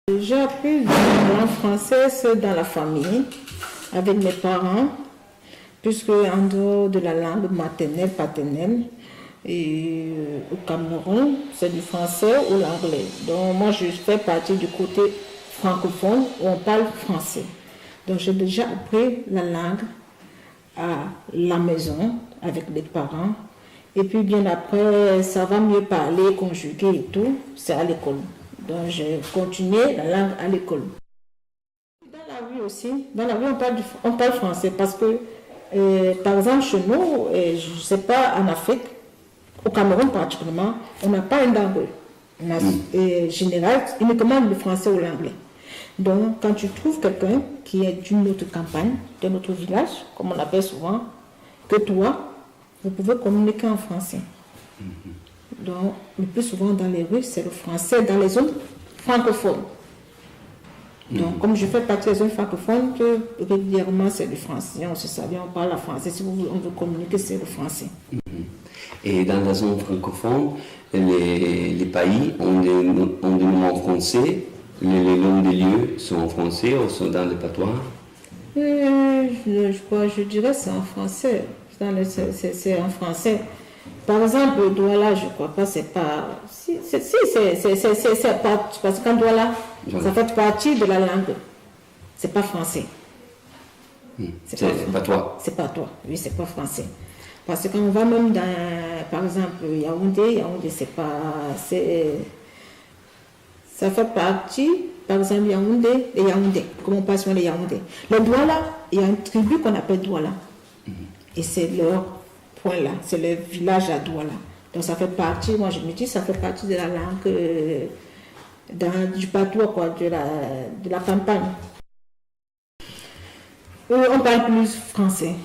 J'ai appris la langue française dans la famille, avec mes parents, puisque en dehors de la langue maternelle, paternelle, et au Cameroun, c'est du français ou l'anglais. Donc moi, je fais partie du côté francophone où on parle français. Donc j'ai déjà appris la langue à la maison avec les parents. Et puis bien après, ça va mieux parler, conjuguer et tout, c'est à l'école. Donc j'ai continué la langue à l'école. Dans la rue aussi, dans la rue on parle français parce que, par exemple chez nous, je ne sais pas en Afrique, au Cameroun particulièrement, on n'a pas une langue générale, uniquement le français ou l'anglais. Donc quand tu trouves quelqu'un qui est d'une autre campagne, d'un autre village, comme on appelle souvent, que toi, vous pouvez communiquer en français. Donc, le plus souvent dans les rues, c'est le français, dans les zones francophones. Donc, comme je fais partie des zones francophones, régulièrement, c'est le français. On se savait, on parle français. Si on veut communiquer, c'est le français. Et dans la zone francophone, les pays ont des noms français. Les noms des lieux sont en français ou sont dans le patois? Je dirais que c'est en français. C'est en français. Par exemple, Douala, je ne crois pas, c'est pas. C'est pas. Parce qu'en Douala, ça fait partie de la langue. C'est pas français. C'est patois. C'est patois, oui, c'est pas français. Parce que quand on va même dans, par exemple, Yaoundé, c'est pas. Ça fait partie, par exemple, les Yaoundé, comme on passe sur les Yaoundé. Les Douala, il y a une tribu qu'on appelle Douala. Et c'est leur point là, c'est le village à Douala. Donc ça fait partie, moi je me dis, ça fait partie de la langue, du patois, quoi, de la campagne. On parle plus français,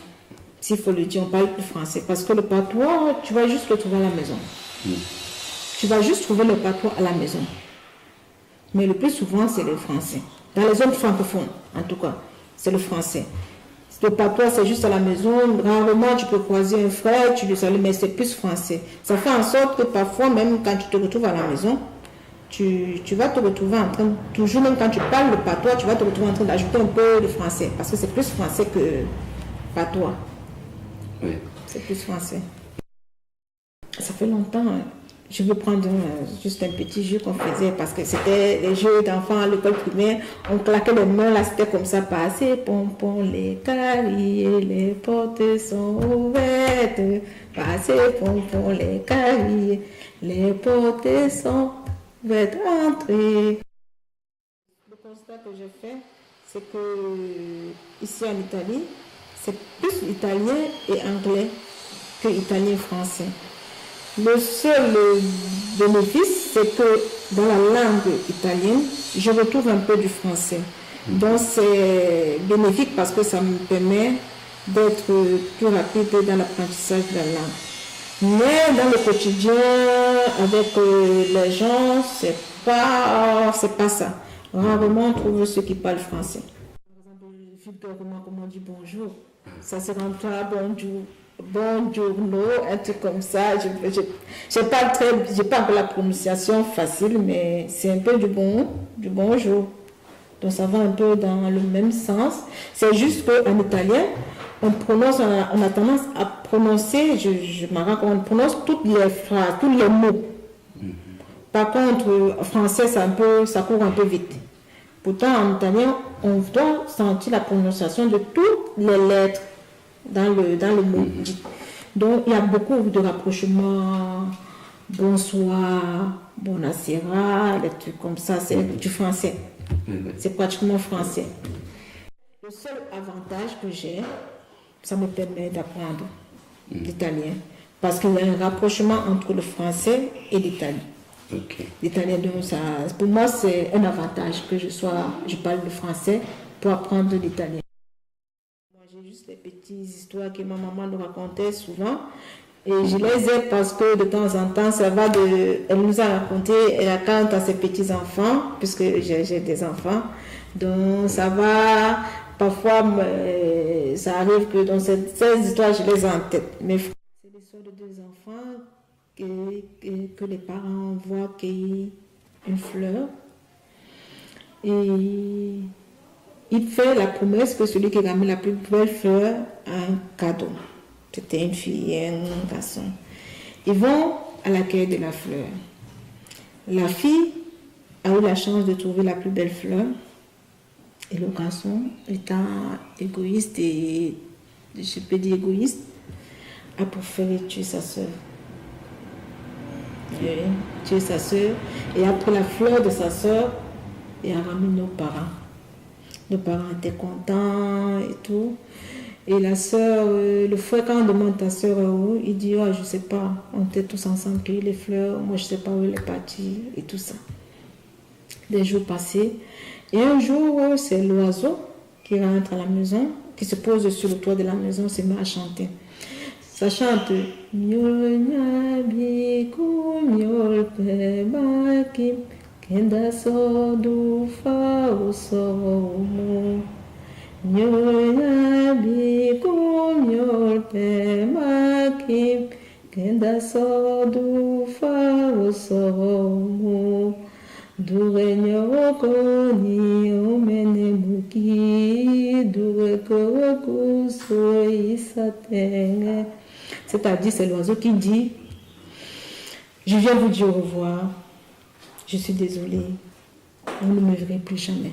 s'il faut le dire, on parle plus français. Parce que le patois, tu vas juste le trouver à la maison. Tu vas juste trouver le patois à la maison. Mais le plus souvent, c'est le français. Dans les zones francophones, en tout cas, c'est le français. Le patois, c'est juste à la maison. Rarement, tu peux croiser un frère, tu le salues, mais c'est plus français. Ça fait en sorte que parfois, même quand tu te retrouves à la maison, tu vas te retrouver en train, toujours même quand tu parles le patois, tu vas te retrouver en train d'ajouter un peu de français. Parce que c'est plus français que patois. Oui. C'est plus français. Ça fait longtemps. Je veux prendre juste un petit jeu qu'on faisait parce que c'était les jeux d'enfants à l'école primaire. On claquait les mains, là c'était comme ça. Passez, pompon, les cahiers, les portes sont ouvertes. Passez, pompon, les cahiers, les portes sont ouvertes. Entrez. Le constat que j'ai fait, c'est que ici en Italie, c'est plus italien et anglais que italien et français. Le seul bénéfice, c'est que dans la langue italienne, je retrouve un peu du français. Donc c'est bénéfique parce que ça me permet d'être plus rapide dans l'apprentissage de la langue. Mais dans le quotidien, avec les gens, c'est pas ça. Rarement on trouve ceux qui parlent français. Par exemple, vulgairement, comme on dit bonjour, ça se rend pas bonjour. Bonjour, un truc comme ça. Je n'ai pas la prononciation facile, mais c'est un peu du bonjour. Donc ça va un peu dans le même sens. C'est juste qu'en italien, on a tendance à prononcer, je me rends compte, on prononce toutes les phrases, tous les mots. Par contre, en français, ça court un peu vite. Pourtant, en italien, on doit sentir la prononciation de toutes les lettres dans le mot dit. Donc, il y a beaucoup de rapprochements. Bonsoir, buonasera, des trucs comme ça, c'est du français. C'est pratiquement français. Le seul avantage que j'ai, ça me permet d'apprendre l'italien. Parce qu'il y a un rapprochement entre le français et l'italien. Okay. L'italien, donc, pour moi, c'est un avantage que je parle le français pour apprendre l'italien. J'ai juste les petites histoires que ma maman nous racontait souvent. Et je les ai parce que de temps en temps, elle nous a raconté, elle raconte à ses petits-enfants, puisque j'ai des enfants. Donc ça va, parfois, ça arrive que dans ces histoires, je les ai en tête. Mais c'est l'histoire de deux enfants que les parents voient cueillir une fleur. Et il fait la promesse que celui qui ramène la plus belle fleur a un cadeau. C'était une fille et un garçon. Ils vont à la cueille de la fleur. La fille a eu la chance de trouver la plus belle fleur. Et le garçon, étant égoïste et, je peux dire égoïste, a préféré tuer sa soeur. Tuer sa soeur. Et après la fleur de sa soeur, il a ramené nos parents. Nos parents étaient contents et tout. Et la soeur, le frère, quand on demande ta soeur où, il dit, oh, je ne sais pas, on était tous ensemble cueillir les fleurs, moi je ne sais pas où elle est partie et tout ça. Des jours passés. Et un jour, c'est l'oiseau qui rentre à la maison, qui se pose sur le toit de la maison, se met à chanter. Ça chante Miol Nyabiku Miol Pemakim Kenda Sodu Faosomo Miol Nyabiku Miol Pemakim Kenda Sodu Faosomo Durenyo Koni Omenemuki Durekoku Soisatenge. C'est-à-dire, c'est l'oiseau qui dit, je viens vous dire au revoir, je suis désolée, vous ne me verrez plus jamais.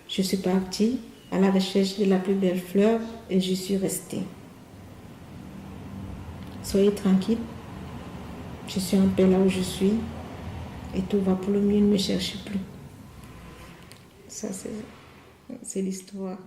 Je suis partie à la recherche de la plus belle fleur et je suis restée. Soyez tranquille, je suis en paix là où je suis et tout va pour le mieux, ne me cherchez plus. Ça, c'est l'histoire.